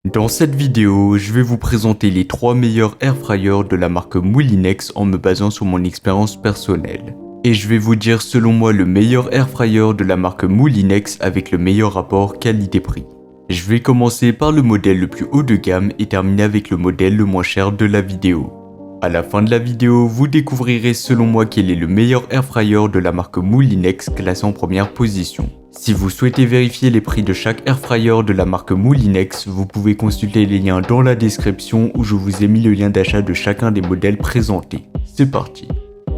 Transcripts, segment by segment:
Dans cette vidéo, je vais vous présenter les 3 meilleurs airfryers de la marque Moulinex en me basant sur mon expérience personnelle. Et je vais vous dire selon moi le meilleur airfryer de la marque Moulinex avec le meilleur rapport qualité-prix. Je vais commencer par le modèle le plus haut de gamme et terminer avec le modèle le moins cher de la vidéo. À la fin de la vidéo, vous découvrirez selon moi quel est le meilleur airfryer de la marque Moulinex classé en première position. Si vous souhaitez vérifier les prix de chaque airfryer de la marque Moulinex, vous pouvez consulter les liens dans la description où je vous ai mis le lien d'achat de chacun des modèles présentés. C'est parti.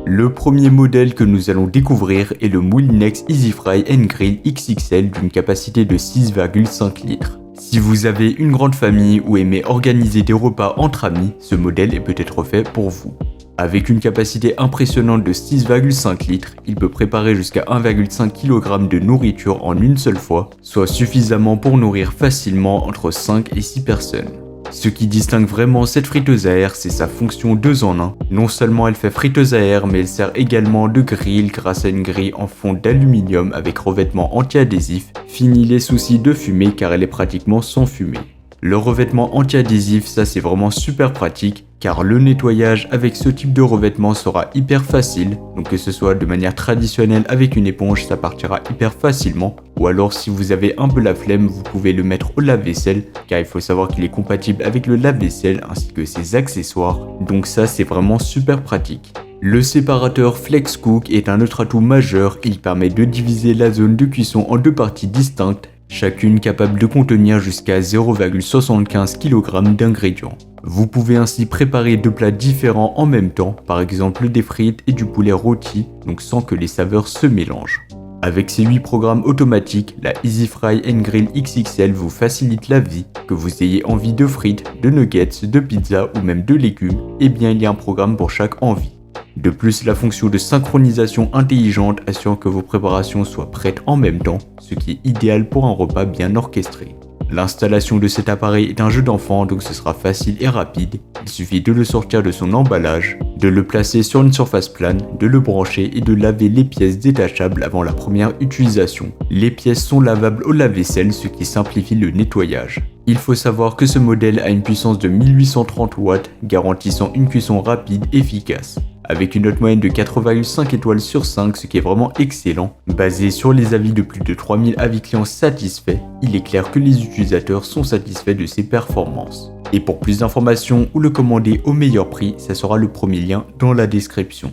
Le premier modèle que nous allons découvrir est le Moulinex EasyFry & Grill XXL d'une capacité de 6,5 litres. Si vous avez une grande famille ou aimez organiser des repas entre amis, ce modèle est peut-être fait pour vous. Avec une capacité impressionnante de 6,5 litres, il peut préparer jusqu'à 1,5 kg de nourriture en une seule fois, soit suffisamment pour nourrir facilement entre 5 et 6 personnes. Ce qui distingue vraiment cette friteuse à air, c'est sa fonction 2 en 1. Non seulement elle fait friteuse à air, mais elle sert également de grill grâce à une grille en fonte d'aluminium avec revêtement anti-adhésif, fini les soucis de fumée car elle est pratiquement sans fumée. Le revêtement anti-adhésif, ça c'est vraiment super pratique car le nettoyage avec ce type de revêtement sera hyper facile, donc que ce soit de manière traditionnelle avec une éponge, ça partira hyper facilement, ou alors si vous avez un peu la flemme, vous pouvez le mettre au lave-vaisselle car il faut savoir qu'il est compatible avec le lave-vaisselle ainsi que ses accessoires, donc ça c'est vraiment super pratique. Le séparateur FlexCook est un autre atout majeur, il permet de diviser la zone de cuisson en deux parties distinctes, chacune capable de contenir jusqu'à 0,75 kg d'ingrédients. Vous pouvez ainsi préparer deux plats différents en même temps, par exemple des frites et du poulet rôti, donc sans que les saveurs se mélangent. Avec ses 8 programmes automatiques, la EasyFry & Grill XXL vous facilite la vie, que vous ayez envie de frites, de nuggets, de pizza ou même de légumes, eh bien il y a un programme pour chaque envie. De plus, la fonction de synchronisation intelligente assure que vos préparations soient prêtes en même temps, ce qui est idéal pour un repas bien orchestré. L'installation de cet appareil est un jeu d'enfant, donc ce sera facile et rapide. Il suffit de le sortir de son emballage, de le placer sur une surface plane, de le brancher et de laver les pièces détachables avant la première utilisation. Les pièces sont lavables au lave-vaisselle, ce qui simplifie le nettoyage. Il faut savoir que ce modèle a une puissance de 1830 watts, garantissant une cuisson rapide et efficace. Avec une note moyenne de 4,5 étoiles sur 5, ce qui est vraiment excellent. Basé sur les avis de plus de 3000 avis clients satisfaits, il est clair que les utilisateurs sont satisfaits de ses performances. Et pour plus d'informations ou le commander au meilleur prix, ça sera le premier lien dans la description.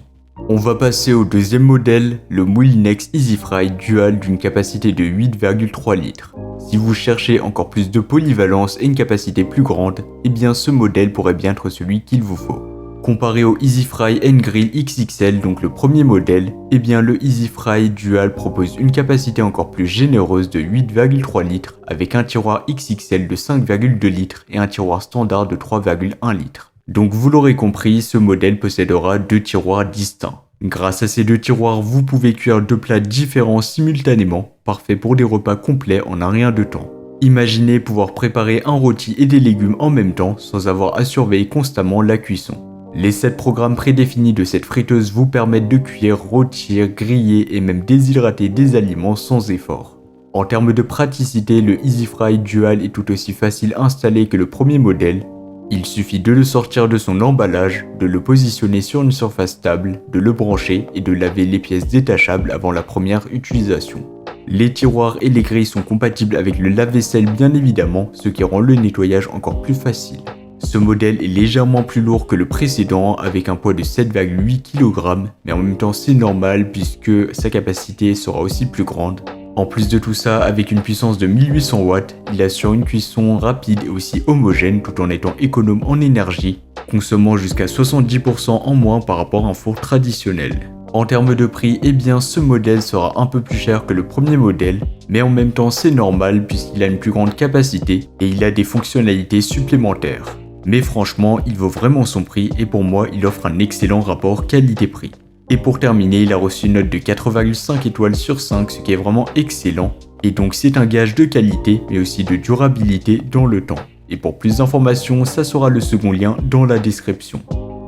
On va passer au deuxième modèle, le Moulinex EasyFry Dual d'une capacité de 8,3 litres. Si vous cherchez encore plus de polyvalence et une capacité plus grande, eh bien ce modèle pourrait bien être celui qu'il vous faut. Comparé au EasyFry & Grill XXL, donc le premier modèle, eh bien le EasyFry Dual propose une capacité encore plus généreuse de 8,3 litres avec un tiroir XXL de 5,2 litres et un tiroir standard de 3,1 litres. Donc vous l'aurez compris, ce modèle possédera deux tiroirs distincts. Grâce à ces deux tiroirs, vous pouvez cuire deux plats différents simultanément, parfait pour des repas complets en un rien de temps. Imaginez pouvoir préparer un rôti et des légumes en même temps sans avoir à surveiller constamment la cuisson. Les 7 programmes prédéfinis de cette friteuse vous permettent de cuire, rôtir, griller et même déshydrater des aliments sans effort. En termes de praticité, le EasyFry Dual est tout aussi facile à installer que le premier modèle. Il suffit de le sortir de son emballage, de le positionner sur une surface stable, de le brancher et de laver les pièces détachables avant la première utilisation. Les tiroirs et les grilles sont compatibles avec le lave-vaisselle bien évidemment, ce qui rend le nettoyage encore plus facile. Ce modèle est légèrement plus lourd que le précédent avec un poids de 7,8 kg, mais en même temps c'est normal puisque sa capacité sera aussi plus grande. En plus de tout ça, avec une puissance de 1800 watts, il assure une cuisson rapide et aussi homogène tout en étant économe en énergie, consommant jusqu'à 70% en moins par rapport à un four traditionnel. En termes de prix, eh bien ce modèle sera un peu plus cher que le premier modèle, mais en même temps c'est normal puisqu'il a une plus grande capacité et il a des fonctionnalités supplémentaires. Mais franchement, il vaut vraiment son prix et pour moi, il offre un excellent rapport qualité-prix. Et pour terminer, il a reçu une note de 4,5 étoiles sur 5, ce qui est vraiment excellent. Et donc c'est un gage de qualité, mais aussi de durabilité dans le temps. Et pour plus d'informations, ça sera le second lien dans la description.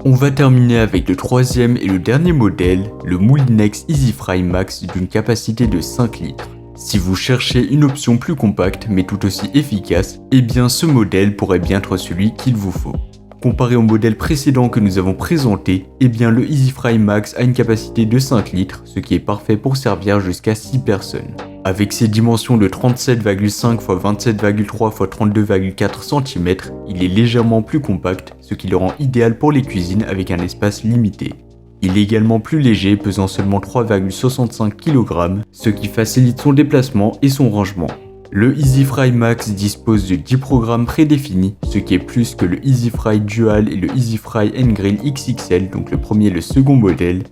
On va terminer avec le troisième et le dernier modèle, le Moulinex EasyFry Max d'une capacité de 5 litres. Si vous cherchez une option plus compacte mais tout aussi efficace, eh bien ce modèle pourrait bien être celui qu'il vous faut. Comparé au modèle précédent que nous avons présenté, eh bien le EasyFry Max a une capacité de 5 litres, ce qui est parfait pour servir jusqu'à 6 personnes. Avec ses dimensions de 37,5 x 27,3 x 32,4 cm, il est légèrement plus compact, ce qui le rend idéal pour les cuisines avec un espace limité. Il est également plus léger, pesant seulement 3,65 kg, ce qui facilite son déplacement et son rangement. Le EasyFry Max dispose de 10 programmes prédéfinis, ce qui est plus que le EasyFry Dual et le EasyFry N-Grill XXL, donc le premier et le second modèle.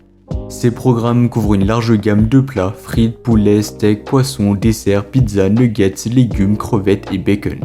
Ces programmes couvrent une large gamme de plats, frites, poulets, steaks, poissons, desserts, pizzas, nuggets, légumes, crevettes et bacon.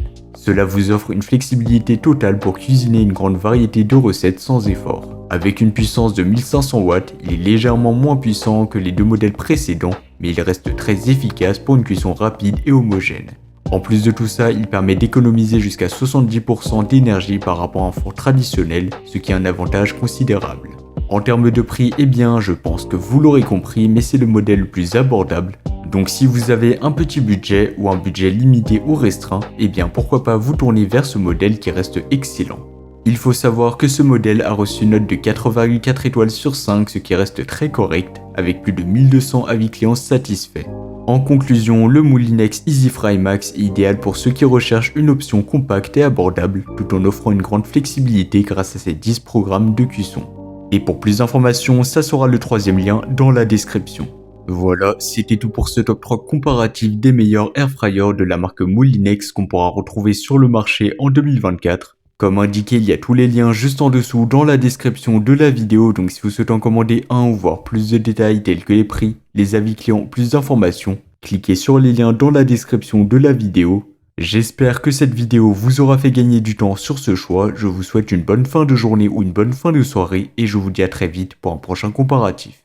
Cela vous offre une flexibilité totale pour cuisiner une grande variété de recettes sans effort. Avec une puissance de 1500 watts, il est légèrement moins puissant que les deux modèles précédents, mais il reste très efficace pour une cuisson rapide et homogène. En plus de tout ça, il permet d'économiser jusqu'à 70% d'énergie par rapport à un four traditionnel, ce qui est un avantage considérable. En termes de prix, eh bien, je pense que vous l'aurez compris, mais c'est le modèle le plus abordable. Donc si vous avez un petit budget ou un budget limité ou restreint, eh bien pourquoi pas vous tourner vers ce modèle qui reste excellent. Il faut savoir que ce modèle a reçu une note de 4,4 étoiles sur 5, ce qui reste très correct, avec plus de 1200 avis clients satisfaits. En conclusion, le Moulinex EasyFry Max est idéal pour ceux qui recherchent une option compacte et abordable, tout en offrant une grande flexibilité grâce à ses 10 programmes de cuisson. Et pour plus d'informations, ça sera le troisième lien dans la description. Voilà, c'était tout pour ce top 3 comparatif des meilleurs airfryers de la marque Moulinex qu'on pourra retrouver sur le marché en 2024. Comme indiqué, il y a tous les liens juste en dessous dans la description de la vidéo, donc si vous souhaitez en commander un ou voir plus de détails tels que les prix, les avis clients, plus d'informations, cliquez sur les liens dans la description de la vidéo. J'espère que cette vidéo vous aura fait gagner du temps sur ce choix, je vous souhaite une bonne fin de journée ou une bonne fin de soirée et je vous dis à très vite pour un prochain comparatif.